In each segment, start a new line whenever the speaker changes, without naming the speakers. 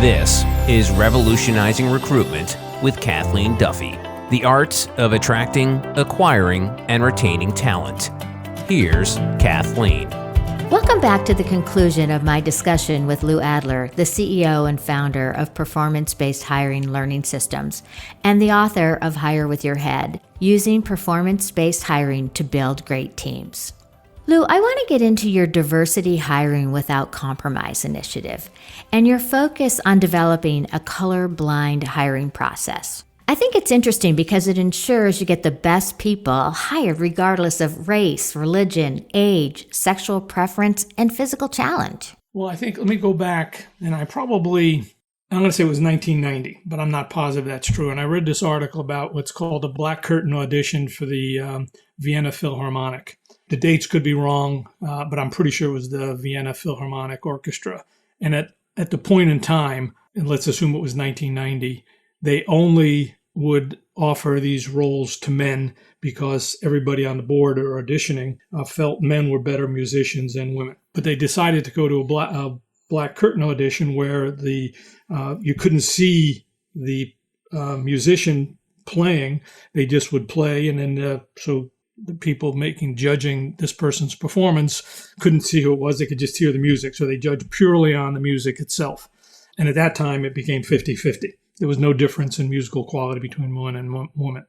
This is Revolutionizing Recruitment with Kathleen Duffy, the art of attracting, acquiring, and retaining talent. Here's Kathleen.
Welcome back to the conclusion of my discussion with Lou Adler, the CEO and founder of Performance-Based Hiring Learning Systems and the author of Hire with Your Head, Using Performance-Based Hiring to Build Great Teams. Lou, I want to get into your Diversity Hiring Without Compromise initiative and your focus on developing a color-blind hiring process. I think it's interesting because it ensures you get the best people hired regardless of race, religion, age, sexual preference, and physical challenge.
Well, I think, let me go back, and I'm going to say it was 1990, but I'm not positive that's true. And I read this article about what's called a black curtain audition for the Vienna Philharmonic. The dates could be wrong, but I'm pretty sure it was the Vienna Philharmonic Orchestra. And at the point in time, and let's assume it was 1990, they only would offer these roles to men because everybody on the board or auditioning felt men were better musicians than women. But they decided to go to a black curtain audition where you couldn't see the musician playing. They just would play, and then so the people judging this person's performance couldn't see who it was. They could just hear the music. So they judged purely on the music itself. And at that time, it became 50-50. There was no difference in musical quality between woman and woman.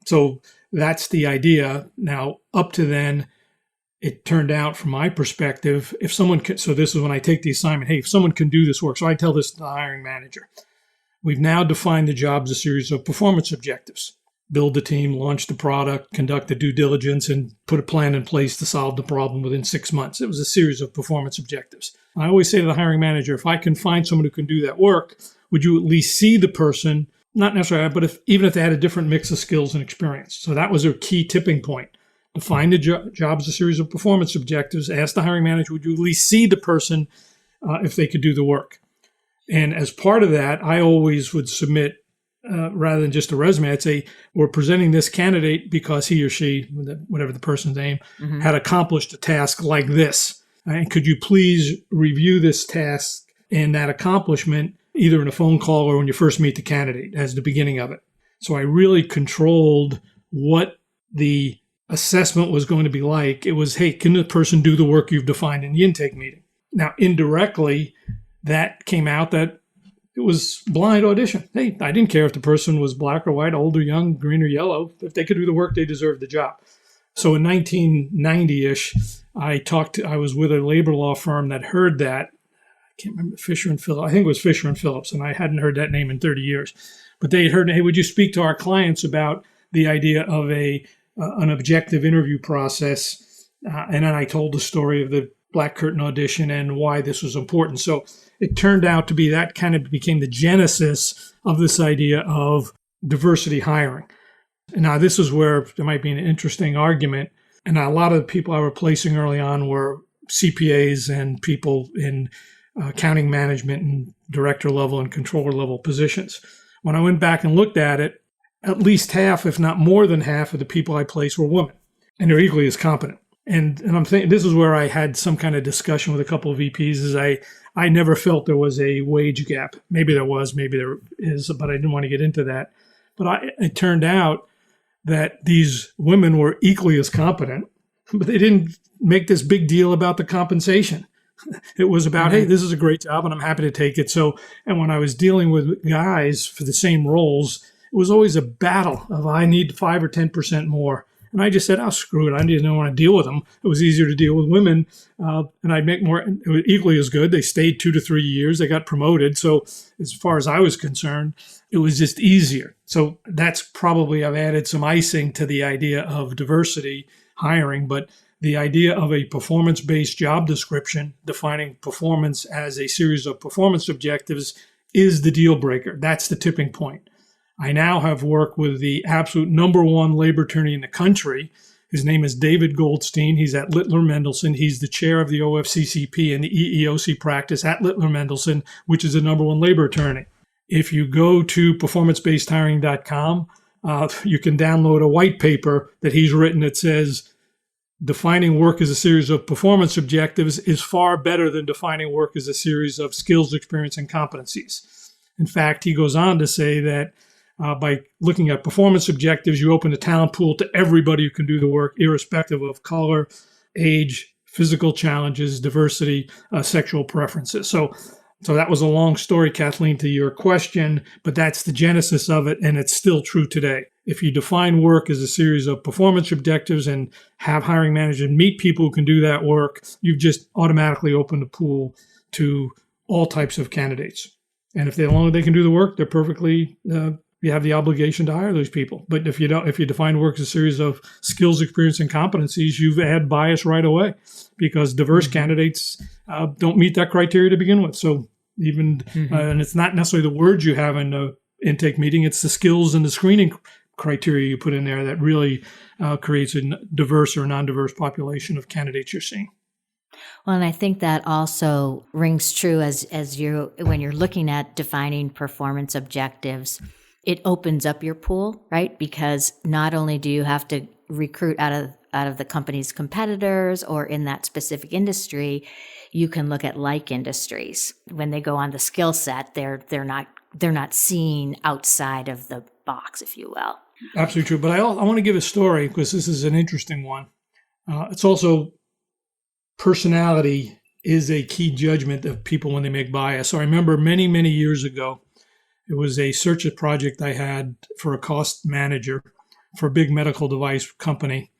So that's the idea. Now, up to then, it turned out from my perspective, so this is when I take the assignment, hey, if someone can do this work, so I tell this to the hiring manager. We've now defined the job as a series of performance objectives. Build the team, launch the product, conduct the due diligence, and put a plan in place to solve the problem within 6 months. It was a series of performance objectives. And I always say to the hiring manager, if I can find someone who can do that work, would you at least see the person, not necessarily, but even if they had a different mix of skills and experience? So that was a key tipping point. Define the job as a series of performance objectives. Ask the hiring manager, would you at least see the person if they could do the work? And as part of that, I always would submit, rather than just a resume, I'd say, we're presenting this candidate because he or she, whatever the person's name, had accomplished a task like this. And could you please review this task and that accomplishment either in a phone call or when you first meet the candidate as the beginning of it? So I really controlled what the assessment was going to be like. It was, hey, can the person do the work you've defined in the intake meeting? Now, indirectly, that came out that it was blind audition. Hey, I didn't care if the person was black or white, old or young, green or yellow. If they could do the work, they deserved the job. So in 1990-ish, I was with a labor law firm that heard that. I can't remember, Fisher and Phillips. I think it was Fisher and Phillips, and I hadn't heard that name in 30 years. But they had heard, hey, would you speak to our clients about the idea of an objective interview process? And then I told the story of the black curtain audition and why this was important. So it turned out to be that kind of became the genesis of this idea of diversity hiring. And now this is where there might be an interesting argument. And a lot of the people I were placing early on were CPAs and people in accounting management and director level and controller level positions. When I went back and looked at it, at least half, if not more than half of the people I placed were women, and they're equally as competent. And I'm thinking this is where I had some kind of discussion with a couple of VPs. Is I never felt there was a wage gap. Maybe there was, maybe there is, but I didn't want to get into that. But it turned out that these women were equally as competent, but they didn't make this big deal about the compensation. It was about, hey, this is a great job and I'm happy to take it. So, and when I was dealing with guys for the same roles, it was always a battle of I need 5 or 10% more. And I just said, oh, screw it. I didn't want to deal with them. It was easier to deal with women, and I'd make more, it was equally as good. They stayed 2 to 3 years. They got promoted. So as far as I was concerned, it was just easier. So that's probably, I've added some icing to the idea of diversity hiring, but the idea of a performance-based job description defining performance as a series of performance objectives is the deal breaker. That's the tipping point. I now have worked with the absolute number one labor attorney in the country. His name is David Goldstein. He's at Littler Mendelson. He's the chair of the OFCCP and the EEOC practice at Littler Mendelson, which is the number one labor attorney. If you go to performancebasedhiring.com, you can download a white paper that he's written that says defining work as a series of performance objectives is far better than defining work as a series of skills, experience, and competencies. In fact, he goes on to say that by looking at performance objectives, you open the talent pool to everybody who can do the work, irrespective of color, age, physical challenges, diversity, sexual preferences. So that was a long story, Kathleen, to your question, but that's the genesis of it, and it's still true today. If you define work as a series of performance objectives and have hiring managers meet people who can do that work, you've just automatically opened the pool to all types of candidates. And if as long as they can do the work, they're perfectly, you have the obligation to hire those people. But if you define work as a series of skills, experience, and competencies, you've add bias right away because diverse candidates don't meet that criteria to begin with. So even, and it's not necessarily the words you have in the intake meeting, it's the skills and the screening criteria you put in there that really creates a diverse or non-diverse population of candidates you're seeing.
Well, and I think that also rings true as you when you're looking at defining performance objectives. It opens up your pool, right? Because not only do you have to recruit out of the company's competitors or in that specific industry, you can look at like industries. When they go on the skill set, they're not seen outside of the box, if you will.
Absolutely true. But I want to give a story because this is an interesting one. It's also personality is a key judgment of people when they make bias. So I remember many, many years ago, it was a search project I had for a cost manager for a big medical device company.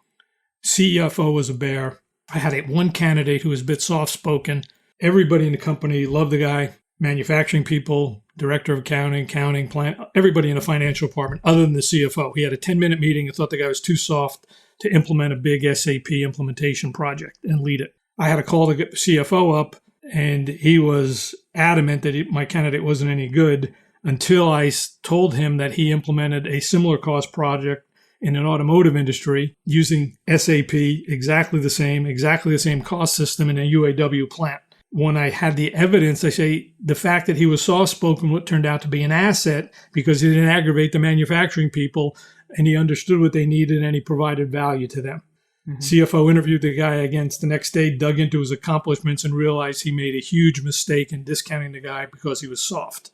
CFO was a bear. I had one candidate who was a bit soft-spoken. Everybody in the company loved the guy. Manufacturing people, director of accounting, plant, everybody in the financial department, other than the CFO. He had a 10-minute meeting and thought the guy was too soft to implement a big SAP implementation project and lead it. I had to call the CFO up, and he was adamant that my candidate wasn't any good until I told him that he implemented a similar cost project in an automotive industry using SAP, exactly the same cost system in a UAW plant. When I had the evidence, I say the fact that he was soft-spoken turned out to be an asset because he didn't aggravate the manufacturing people and he understood what they needed and he provided value to them. CFO interviewed the guy again the next day, dug into his accomplishments and realized he made a huge mistake in discounting the guy because he was soft.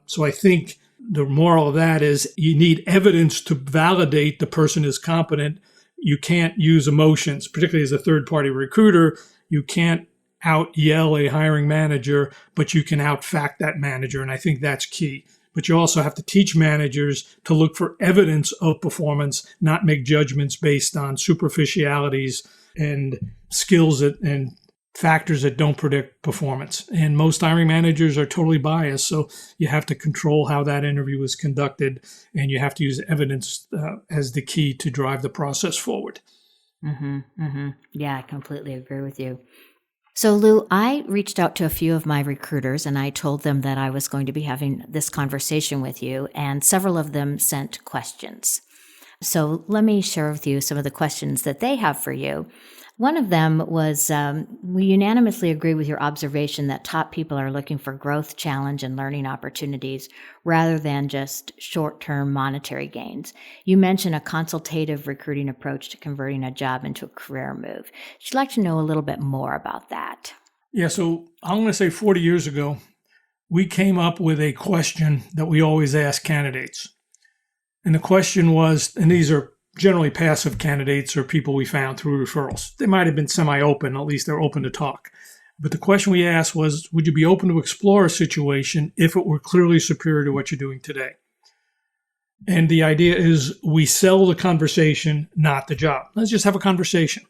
So I think the moral of that is you need evidence to validate the person is competent. You can't use emotions, particularly as a third-party recruiter. You can't out-yell a hiring manager, but you can out-fact that manager, and I think that's key. But you also have to teach managers to look for evidence of performance, not make judgments based on superficialities and skills and factors that don't predict performance. And most hiring managers are totally biased, so you have to control how that interview is conducted, and you have to use evidence as the key to drive the process forward.
Yeah, I completely agree with you. So, Lou, I reached out to a few of my recruiters and I told them that I was going to be having this conversation with you, and several of them sent questions. So let me share with you some of the questions that they have for you. One of them was, we unanimously agree with your observation that top people are looking for growth, challenge, and learning opportunities rather than just short-term monetary gains. You mentioned a consultative recruiting approach to converting a job into a career move. I'd like to know a little bit more about that.
Yeah, so I'm going to say 40 years ago, we came up with a question that we always ask candidates. And the question was, and these are generally passive candidates or people we found through referrals. They might have been semi-open, at least they're open to talk. But the question we asked was, would you be open to explore a situation if it were clearly superior to what you're doing today? And the idea is we sell the conversation, not the job. Let's just have a conversation.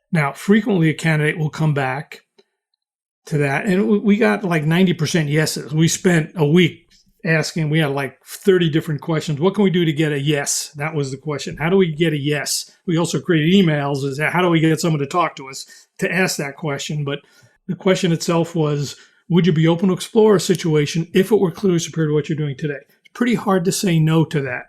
Now, frequently a candidate will come back to that, and we got like 90% yeses. We spent a week asking, we had like 30 different questions. What can we do to get a yes? That was the question. How do we get a yes? We also created emails. Is how do we get someone to talk to us to ask that question? But the question itself was, would you be open to explore a situation if it were clearly superior to what you're doing today? It's pretty hard to say no to that.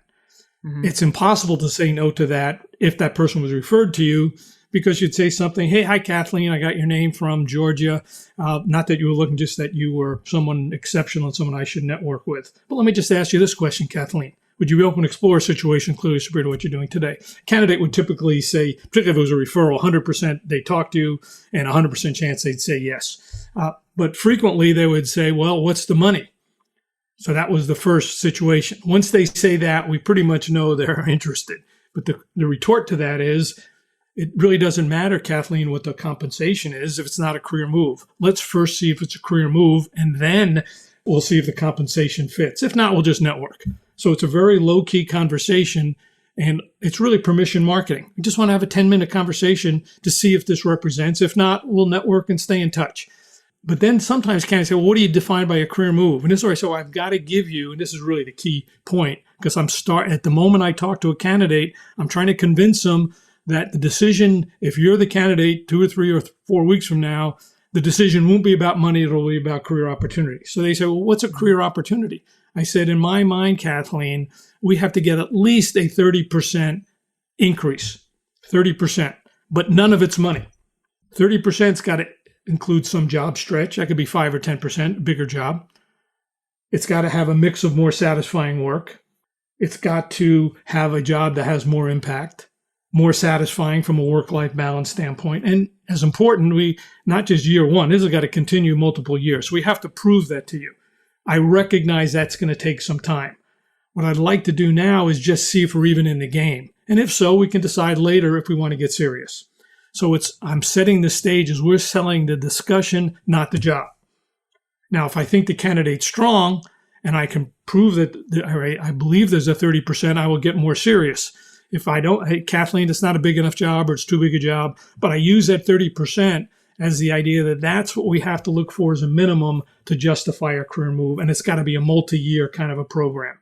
It's impossible to say no to that if that person was referred to you, because you'd say something, hey, hi, Kathleen, I got your name from Georgia. Not that you were looking, just that you were someone exceptional and someone I should network with. But let me just ask you this question, Kathleen. would you be open to explore a situation clearly superior to what you're doing today? Candidate would typically say, particularly if it was a referral, 100% they talk to you and 100% chance they'd say yes. But frequently they would say, well, what's the money? So that was the first situation. Once they say that, we pretty much know they're interested. But the retort to that is, it really doesn't matter, Kathleen, what the compensation is if it's not a career move. Let's first see if it's a career move, and then we'll see if the compensation fits. If not, we'll just network. So it's a very low-key conversation, and it's really permission marketing. We just want to have a 10-minute conversation to see if this represents. If not, we'll network and stay in touch. But then sometimes candidates say, well, what do you define by a career move? And this is where I say, I've got to give you, and this is really the key point, because at the moment I talk to a candidate, I'm trying to convince them that the decision, if you're the candidate 2 or 3 or 4 weeks from now, the decision won't be about money, it'll be about career opportunity. So they say, well, what's a career opportunity? I said, in my mind, Kathleen, we have to get at least a 30% increase, 30%, but none of it's money. 30%'s got to include some job stretch. That could be 5 or 10%, bigger job. It's got to have a mix of more satisfying work. It's got to have a job that has more impact, more satisfying from a work-life balance standpoint. And as important, we not just year one, this has got to continue multiple years. So we have to prove that to you. I recognize that's going to take some time. What I'd like to do now is just see if we're even in the game. And if so, we can decide later if we want to get serious. So I'm setting the stage as we're selling the discussion, not the job. Now, if I think the candidate's strong and I can prove that I believe there's a 30%, I will get more serious. If I don't, hey, Kathleen, it's not a big enough job or it's too big a job, but I use that 30% as the idea that that's what we have to look for as a minimum to justify a career move. And it's got to be a multi-year kind of a program.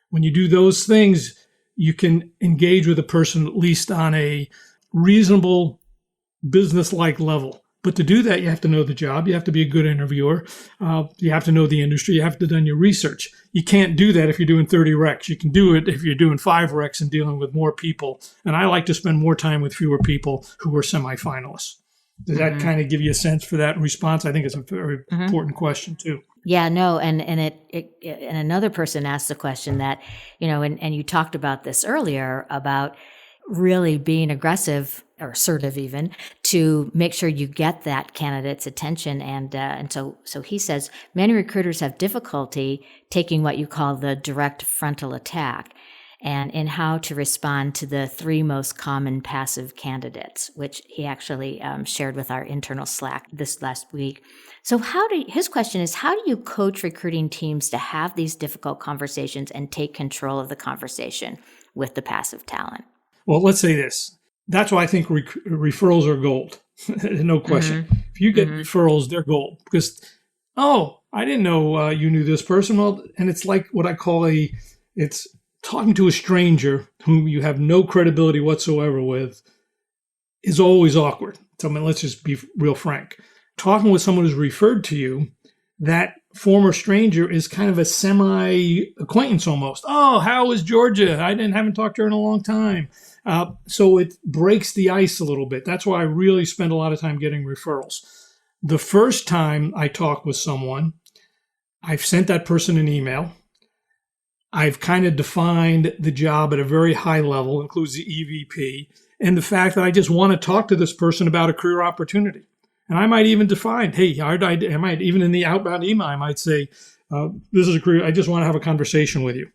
When you do those things, you can engage with a person at least on a reasonable business-like level. But to do that, you have to know the job. You have to be a good interviewer. You have to know the industry. You have to have done your research. You can't do that if you're doing 30 recs. You can do it if you're doing 5 recs and dealing with more people. And I like to spend more time with fewer people who are semifinalists. Does that kind of give you a sense for that response? I think it's a very important question too.
Yeah, no, and another person asked the question that, and you talked about this earlier about really being aggressive or assertive even to make sure you get that candidate's attention. And so he says many recruiters have difficulty taking what you call the direct frontal attack and in how to respond to the 3 most common passive candidates, which he actually shared with our internal Slack this last week. So his question is, how do you coach recruiting teams to have these difficult conversations and take control of the conversation with the passive talent?
Well, let's say this. That's why I think referrals are gold. No question. If you get referrals, they're gold because, I didn't know you knew this person. Well, and it's like what I call it's talking to a stranger whom you have no credibility whatsoever with is always awkward. So let's just be real frank. Talking with someone who's referred to you, that former stranger is kind of a semi-acquaintance almost. Oh, how is Georgia? Haven't talked to her in a long time. So it breaks the ice a little bit. That's why I really spend a lot of time getting referrals. The first time I talk with someone, I've sent that person an email. I've kind of defined the job at a very high level, includes the EVP, and the fact that I just want to talk to this person about a career opportunity. And I might even define, I might even in the outbound email, I might say, this is a career, I just want to have a conversation with you.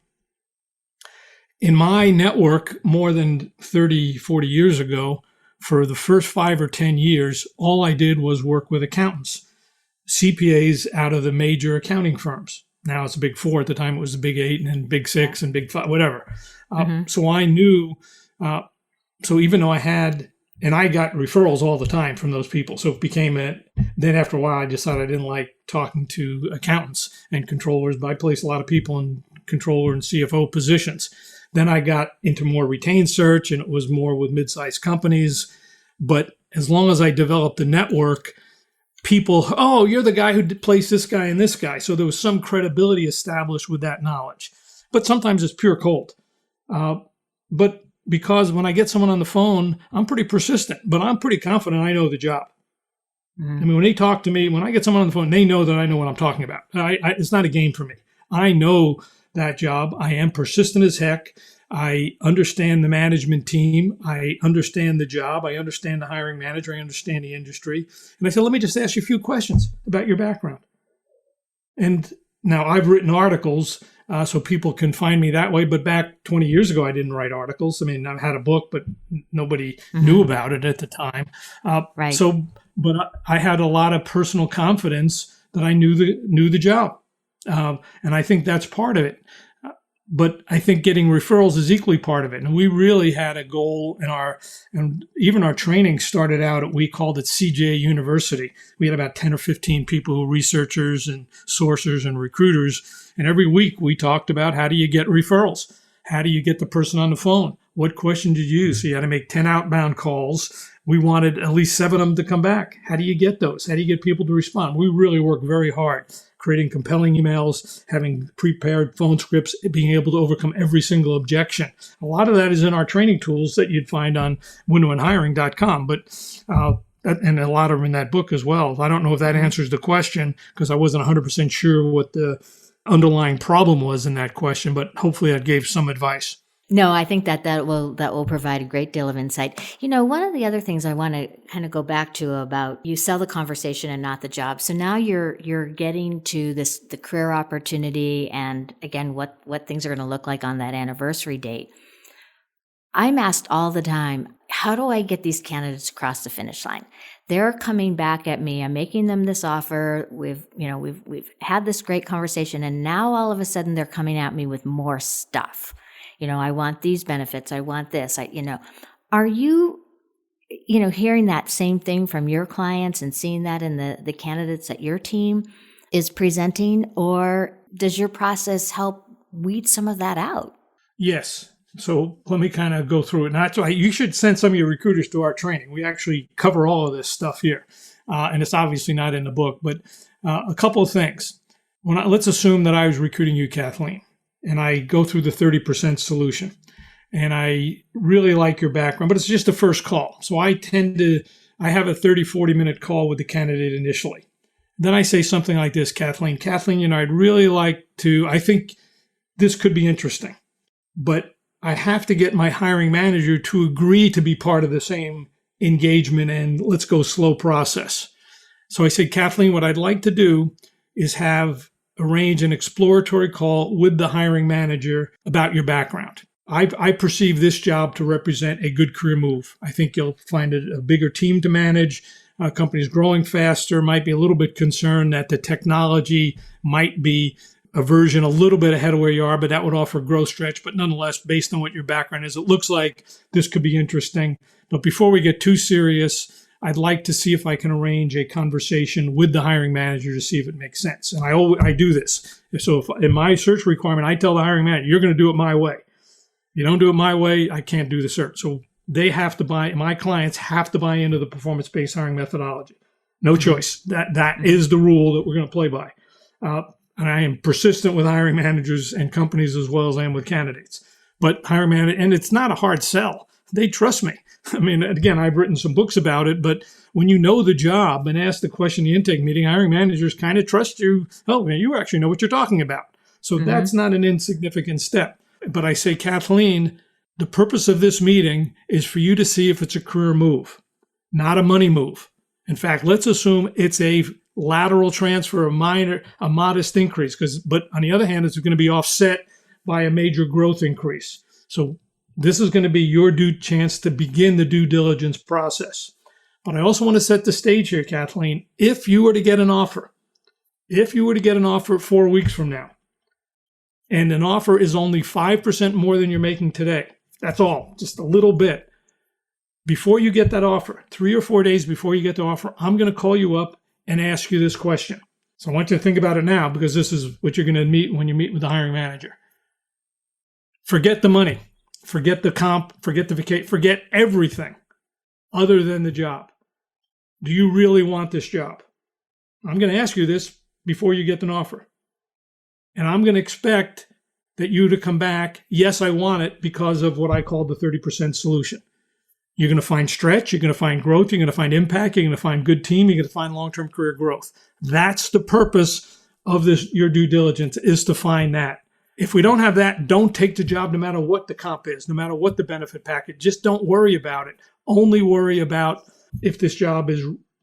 In my network, more than 30, 40 years ago, for the first 5 or 10 years, all I did was work with accountants, CPAs out of the major accounting firms. Now it's a big 4. At the time, it was a big 8 and then big 6 and big 5, whatever. So I knew, so even though I got referrals all the time from those people. So it became then after a while, I decided I didn't like talking to accountants and controllers, but I placed a lot of people in controller and CFO positions. Then I got into more retained search and it was more with mid-sized companies. But as long as I developed the network, people, you're the guy who placed this guy and this guy. So there was some credibility established with that knowledge. But sometimes it's pure cold. But because when I get someone on the phone, I'm pretty persistent, but I'm pretty confident I know the job. I mean, when they talk to me, when I get someone on the phone, they know that I know what I'm talking about. It's not a game for me. I know that job. I am persistent as heck. I understand the management team. I understand the job. I understand the hiring manager. I understand the industry. And I said, let me just ask you a few questions about your background. And now I've written articles so people can find me that way. But back 20 years ago, I didn't write articles. I mean, I had a book, but nobody knew about it at the time.
Right.
But I had a lot of personal confidence that I knew the job. And I think that's part of it. But I think getting referrals is equally part of it. And we really had a goal and even our training started out we called it CJ University. We had about 10 or 15 people, researchers and sourcers and recruiters. And every week we talked about how do you get referrals? How do you get the person on the phone? What question did you use? So you had to make 10 outbound calls. We wanted at least 7 of them to come back. How do you get those? How do you get people to respond? We really worked very hard, creating compelling emails, having prepared phone scripts, being able to overcome every single objection. A lot of that is in our training tools that you'd find on windowandhiring.com, and a lot of them in that book as well. I don't know if that answers the question because I wasn't 100% sure what the underlying problem was in that question, but hopefully that gave some advice.
No, I think that will provide a great deal of insight. One of the other things I want to kind of go back to about you sell the conversation and not the job. So now you're getting to the career opportunity and again what things are going to look like on that anniversary date. I'm asked all the time, how do I get these candidates across the finish line? They're coming back at me. I'm making them this offer. We've had this great conversation and now all of a sudden they're coming at me with more stuff. I want these benefits. I want this. Are you, hearing that same thing from your clients and seeing that in the candidates that your team is presenting, or does your process help weed some of that out?
Yes. So let me kind of go through it. And that's why you should send some of your recruiters to our training. We actually cover all of this stuff here. And it's obviously not in the book, but a couple of things. Let's assume that I was recruiting you, Kathleen. And I go through the 30% solution. And I really like your background, but it's just a first call. So I have a 30, 40-minute call with the candidate initially. Then I say something like this, Kathleen, I'd really like to, I think this could be interesting, but I have to get my hiring manager to agree to be part of the same engagement and let's go slow process. So I said, Kathleen, what I'd like to do is arrange an exploratory call with the hiring manager about your background. I perceive this job to represent a good career move. I think you'll find it a bigger team to manage. Companies growing faster, might be a little bit concerned that the technology might be a version a little bit ahead of where you are, but that would offer growth stretch. But nonetheless, based on what your background is, it looks like this could be interesting. But before we get too serious, I'd like to see if I can arrange a conversation with the hiring manager to see if it makes sense. And I do this. So if in my search requirement, I tell the hiring manager, you're going to do it my way. If you don't do it my way, I can't do the search. So they have to my clients have to buy into the performance-based hiring methodology. No choice. That is the rule that we're going to play by. And I am persistent with hiring managers and companies as well as I am with candidates. But hiring manager, and it's not a hard sell. They trust me. I mean, again, I've written some books about it, but when you know the job and ask the question in the intake meeting, hiring managers kind of trust you. Oh, man, you actually know what you're talking about. So that's not an insignificant step. But I say, Kathleen, the purpose of this meeting is for you to see if it's a career move, not a money move. In fact, let's assume it's a lateral transfer, a modest increase, but on the other hand, it's going to be offset by a major growth increase. So this is going to be your chance to begin the due diligence process. But I also want to set the stage here, Kathleen. If you were to get an offer 4 weeks from now, and an offer is only 5% more than you're making today, that's all, just a little bit. Before you get that offer, 3 or 4 days before you get the offer, I'm going to call you up and ask you this question. So I want you to think about it now because this is what you're going to meet when you meet with the hiring manager. Forget the money. Forget the comp, forget the vacation, forget everything other than the job. Do you really want this job? I'm going to ask you this before you get an offer. And I'm going to expect that you to come back, yes, I want it because of what I call the 30% solution. You're going to find stretch, you're going to find growth, you're going to find impact, you're going to find good team, you're going to find long-term career growth. That's the purpose of your due diligence, is to find that. If we don't have that, don't take the job no matter what the comp is, no matter what the benefit package. Just don't worry about it. Only worry about if this job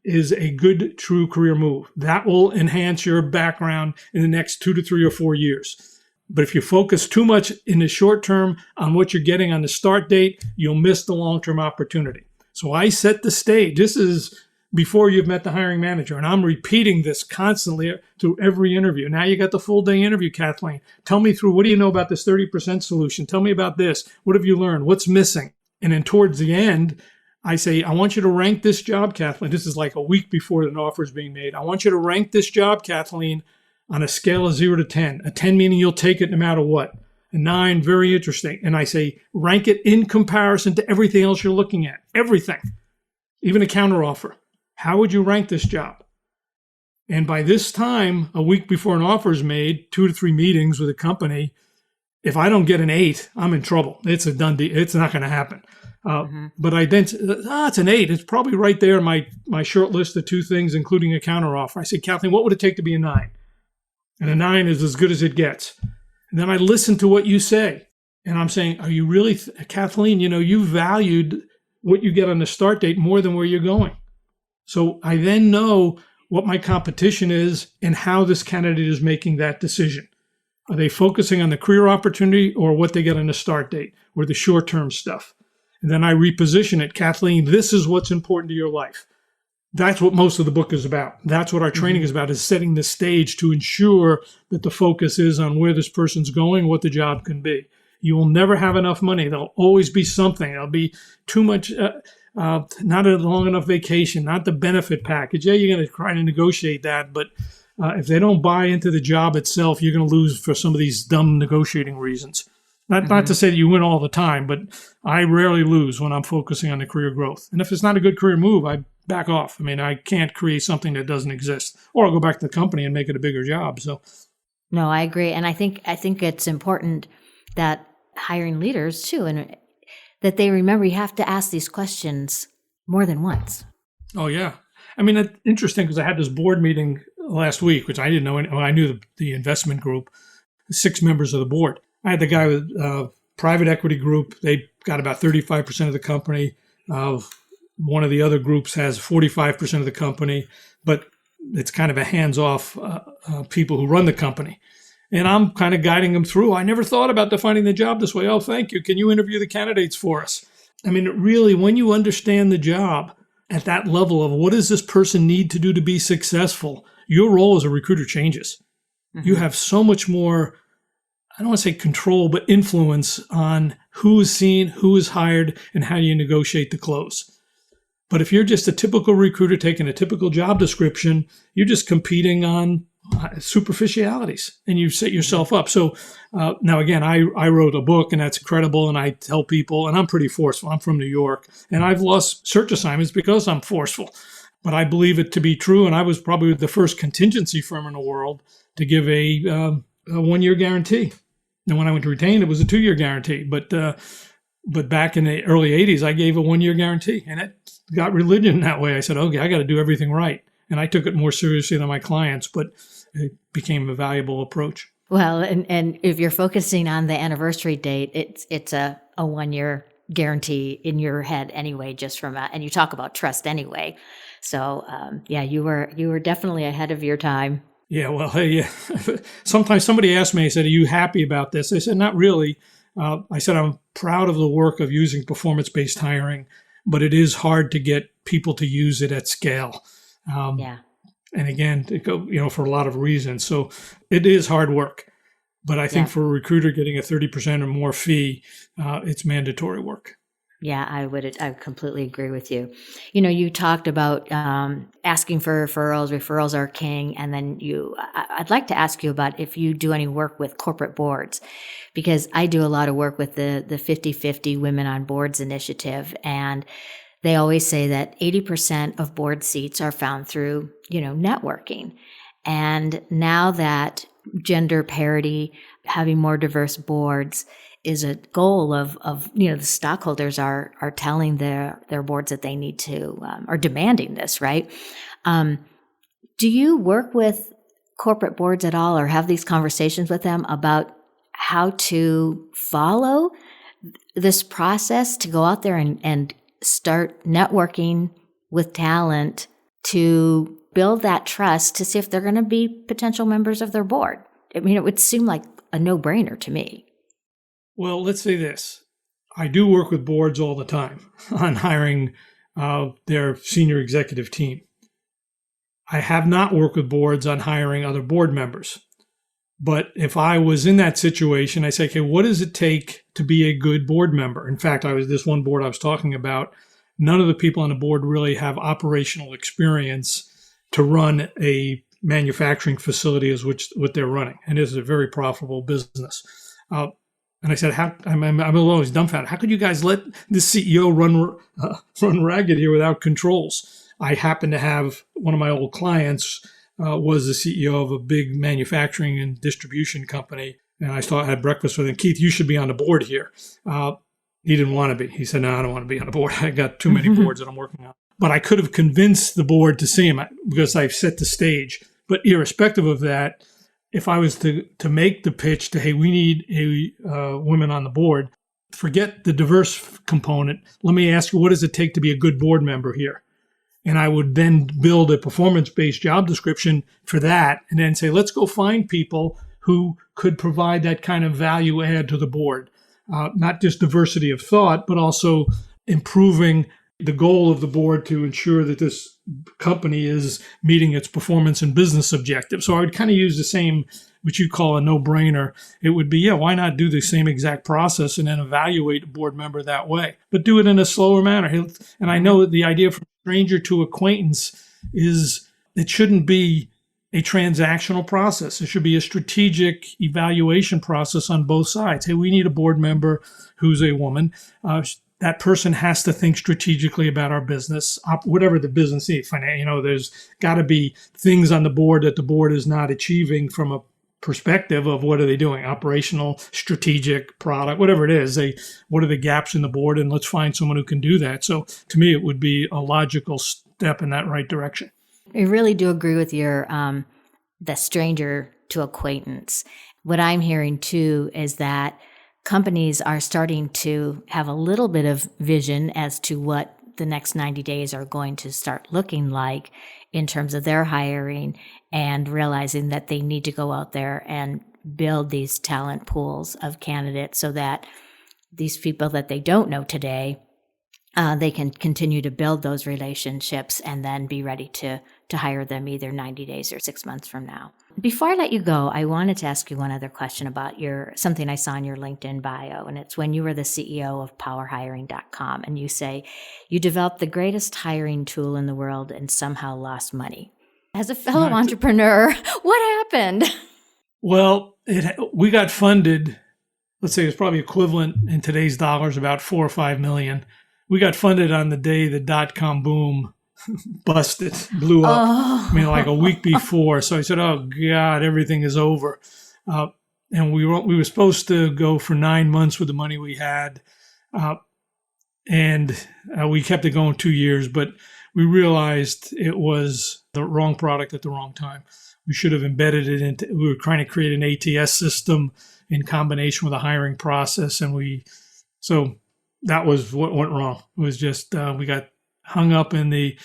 is a good, true career move. That will enhance your background in the next 2 to 3 or 4 years. But if you focus too much in the short term on what you're getting on the start date, you'll miss the long-term opportunity. So I set the stage. This is before you've met the hiring manager. And I'm repeating this constantly through every interview. Now you got the full day interview, Kathleen. Tell me through, what do you know about this 30% solution? Tell me about this. What have you learned? What's missing? And then towards the end, I say, I want you to rank this job, Kathleen. This is like a week before an offer is being made. I want you to rank this job, Kathleen, on a scale of 0 to 10. A 10 meaning you'll take it no matter what. A 9, very interesting. And I say, rank it in comparison to everything else you're looking at. Everything. Even a counteroffer. How would you rank this job? And by this time, a week before an offer is made, 2 to 3 meetings with a company, if I don't get an 8, I'm in trouble. It's a done deal. It's not going to happen. But I then, it's an 8. It's probably right there in my short list of 2 things, including a counteroffer. I say, Kathleen, what would it take to be a 9? And a 9 is as good as it gets. And then I listen to what you say. And I'm saying, are you really, Kathleen, you valued what you get on the start date more than where you're going. So I then know what my competition is and how this candidate is making that decision. Are they focusing on the career opportunity or what they get on the start date or the short-term stuff? And then I reposition it. Kathleen, this is what's important to your life. That's what most of the book is about. That's what our training is about, is setting the stage to ensure that the focus is on where this person's going, what the job can be. You will never have enough money. There'll always be something. There'll be too much... not a long enough vacation, not the benefit package. Yeah, you're going to try to negotiate that, but if they don't buy into the job itself, you're going to lose for some of these dumb negotiating reasons. Not to say that you win all the time, but I rarely lose when I'm focusing on the career growth. And if it's not a good career move, I back off. I mean, I can't create something that doesn't exist, or I'll go back to the company and make it a bigger job. So,
no, I agree, and I think it's important that hiring leaders too, and that they remember you have to ask these questions more than once. Oh,
yeah. I mean, it's interesting because I had this board meeting last week, which I didn't know. I knew the investment group, 6 members of the board. I had the guy with private equity group. They got about 35% of the company. One of the other groups has 45% of the company, but it's kind of a hands-off people who run the company. And I'm kind of guiding them through. I never thought about defining the job this way. Oh, thank you. Can you interview the candidates for us? I mean, really, when you understand the job at that level of what does this person need to do to be successful, your role as a recruiter changes. You have so much more, I don't want to say control, but influence on who is seen, who is hired, and how you negotiate the close. But if you're just a typical recruiter taking a typical job description, you're just competing on superficialities and you set yourself up. So now again, I wrote a book and that's credible, and I tell people, and I'm pretty forceful. I'm from New York and I've lost search assignments because I'm forceful, but I believe it to be true. And I was probably the first contingency firm in the world to give a 1-year guarantee. And when I went to retain, it was a 2-year guarantee. But back in the early 80s, I gave a 1-year guarantee, and it got religion that way. I said, okay, I got to do everything right. And I took it more seriously than my clients, but it became a valuable approach.
Well, and if you're focusing on the anniversary date, it's a 1-year guarantee in your head anyway, just from and you talk about trust anyway. So yeah, you were definitely ahead of your time.
Yeah, well, hey, yeah. Sometimes somebody asked me, I said, are you happy about this? I said, not really. I said, I'm proud of the work of using performance-based hiring, but it is hard to get people to use it at scale.
Yeah.
And again, for a lot of reasons. So it is hard work. But I think for a recruiter getting a 30% or more fee, it's mandatory work.
Yeah, I completely agree with you. You talked about asking for referrals. Referrals are king. And then I'd like to ask you about if you do any work with corporate boards, because I do a lot of work with the 50-50 Women on Boards initiative. And they always say that 80% of board seats are found through, networking. And now that gender parity, having more diverse boards is a goal of the stockholders are telling their boards that they need to, are demanding this, right? Do you work with corporate boards at all or have these conversations with them about how to follow this process to go out there and start networking with talent to build that trust to see if they're going to be potential members of their board. I mean, it would seem like a no-brainer to me.
Well, let's say this. I do work with boards all the time on hiring their senior executive team. I have not worked with boards on hiring other board members. But if I was in that situation, I say, okay, what does it take to be a good board member? In fact, this one board I was talking about, none of the people on the board really have operational experience to run a manufacturing facility as what they're running. And it is a very profitable business. And I said, I'm always dumbfounded. How could you guys let this CEO run ragged here without controls? I happen to have one of my old clients was the CEO of a big manufacturing and distribution company. And I had breakfast with him. Keith, you should be on the board here. He didn't want to be. He said, no, I don't want to be on the board. I got too many boards that I'm working on. But I could have convinced the board to see him because I've set the stage. But irrespective of that, if I was to make the pitch to, hey, we need a woman on the board, forget the diverse component. Let me ask you, what does it take to be a good board member here? And I would then build a performance-based job description for that and then say, let's go find people who could provide that kind of value add to the board. Not just diversity of thought, but also improving the goal of the board to ensure that this company is meeting its performance and business objectives. So I would kind of use the same, which you call a no-brainer. It would be, why not do the same exact process and then evaluate a board member that way, but do it in a slower manner. And I know that the idea from stranger to acquaintance is it shouldn't be a transactional process. It should be a strategic evaluation process on both sides. Hey, we need a board member who's a woman. That person has to think strategically about our business, whatever the business needs. There's got to be things on the board that the board is not achieving from a perspective of what are they doing, operational, strategic, product, whatever it is. What are the gaps in the board, and let's find someone who can do that. So to me, it would be a logical step in that right direction.
I really do agree with your the stranger to acquaintance. What I'm hearing too is that companies are starting to have a little bit of vision as to what the next 90 days are going to start looking like in terms of their hiring, and realizing that they need to go out there and build these talent pools of candidates so that these people that they don't know today, they can continue to build those relationships and then be ready to hire them either 90 days or 6 months from now. Before I let you go, I wanted to ask you one other question about something I saw in your LinkedIn bio, and it's when you were the CEO of powerhiring.com, and you say you developed the greatest hiring tool in the world and somehow lost money. As a fellow entrepreneur, what happened?
Well, we got funded, let's say it's probably equivalent in today's dollars, about $4 or $5 million. We got funded on the day the dot-com boom busted, blew up.
Oh.
Like a week before. So I said, oh, God, everything is over. And we were supposed to go for 9 months with the money we had. And we kept it going 2 years, but we realized it was the wrong product at the wrong time. We should have embedded it we were trying to create an ATS system in combination with a hiring process. So that was what went wrong. It was just, we got hung up in the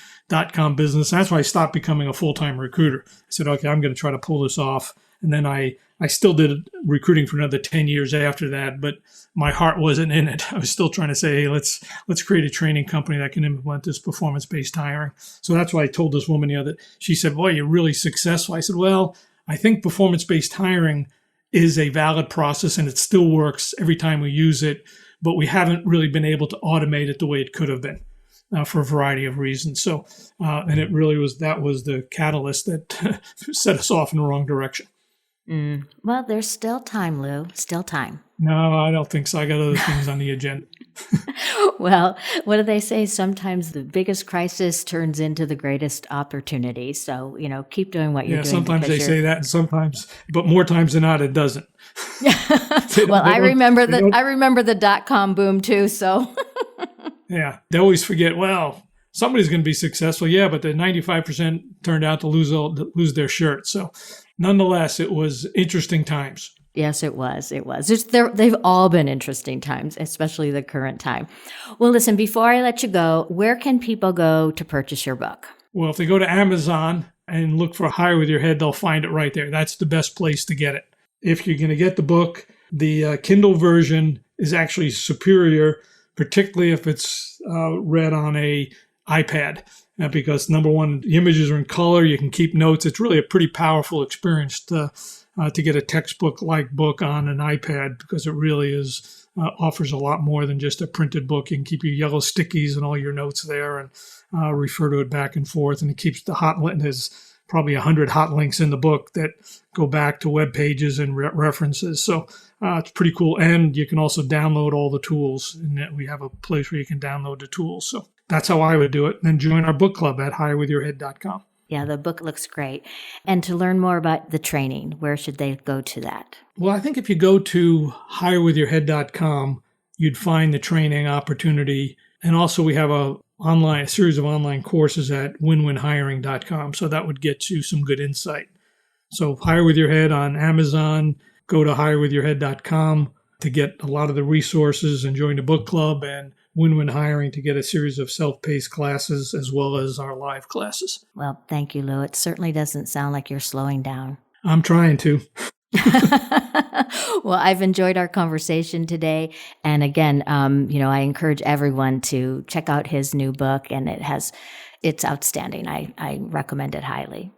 .com business. That's why I stopped becoming a full-time recruiter. I said, okay, I'm going to try to pull this off. And then I still did recruiting for another 10 years after that, but my heart wasn't in it. I was still trying to say, hey, let's create a training company that can implement this performance-based hiring. So that's why I told this woman the other, she said, boy, you're really successful. I said, well, I think performance-based hiring is a valid process and it still works every time we use it, but we haven't really been able to automate it the way it could have been. For a variety of reasons. So, and it really was the catalyst that set us off in the wrong direction.
Well, there's still time, Lou. Still time.
No, I don't think so. I got other things on the agenda.
Well, what do they say? Sometimes the biggest crisis turns into the greatest opportunity. So, keep doing what you're doing.
Sometimes they say that, and but more times than not, it doesn't.
Well, I remember the .com boom too. So.
Yeah, they always forget, well, somebody's going to be successful. Yeah, but the 95% turned out to lose their shirt. So nonetheless, it was interesting times.
Yes, it was. It was. They've all been interesting times, especially the current time. Well, listen, before I let you go, where can people go to purchase your book?
Well, if they go to Amazon and look for Higher With Your Head, they'll find it right there. That's the best place to get it. If you're going to get the book, the Kindle version is actually superior, particularly if it's read on a iPad. Because number one, the images are in color. You can keep notes. It's really a pretty powerful experience to get a textbook-like book on an iPad, because it really is offers a lot more than just a printed book. You can keep your yellow stickies and all your notes there and refer to it back and forth. And it keeps the hot link. There's probably 100 hot links in the book that go back to web pages and references. So it's pretty cool. And you can also download all the tools. And we have a place where you can download the tools. So that's how I would do it. And then join our book club at higherwithyourhead.com.
Yeah, the book looks great. And to learn more about the training, where should they go to that?
Well, I think if you go to higherwithyourhead.com, you'd find the training opportunity. And also we have a series of online courses at winwinhiring.com. So that would get you some good insight. So Higher With Your Head on Amazon, go to higherwithyourhead.com to get a lot of the resources and join the book club, and Win-Win Hiring to get a series of self-paced classes as well as our live classes.
Well, thank you, Lou. It certainly doesn't sound like you're slowing down.
I'm trying to.
Well, I've enjoyed our conversation today. And again, I encourage everyone to check out his new book, and it's outstanding. I recommend it highly.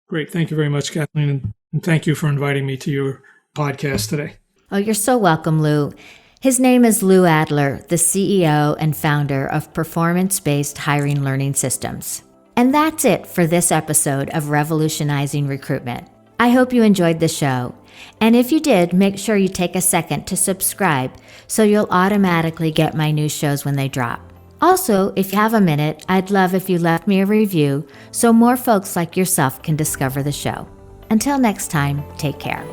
Great. Thank you very much, Kathleen. And thank you for inviting me to your podcast today.
Oh, you're so welcome, Lou. His name is Lou Adler, the CEO and founder of Performance-Based Hiring Learning Systems. And that's it for this episode of Revolutionizing Recruitment. I hope you enjoyed the show. And if you did, make sure you take a second to subscribe so you'll automatically get my new shows when they drop. Also, if you have a minute, I'd love if you left me a review so more folks like yourself can discover the show. Until next time, take care.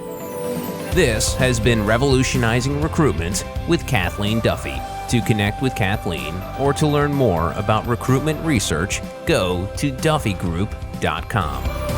This has been Revolutionizing Recruitment with Kathleen Duffy. To connect with Kathleen or to learn more about recruitment research, go to duffygroup.com.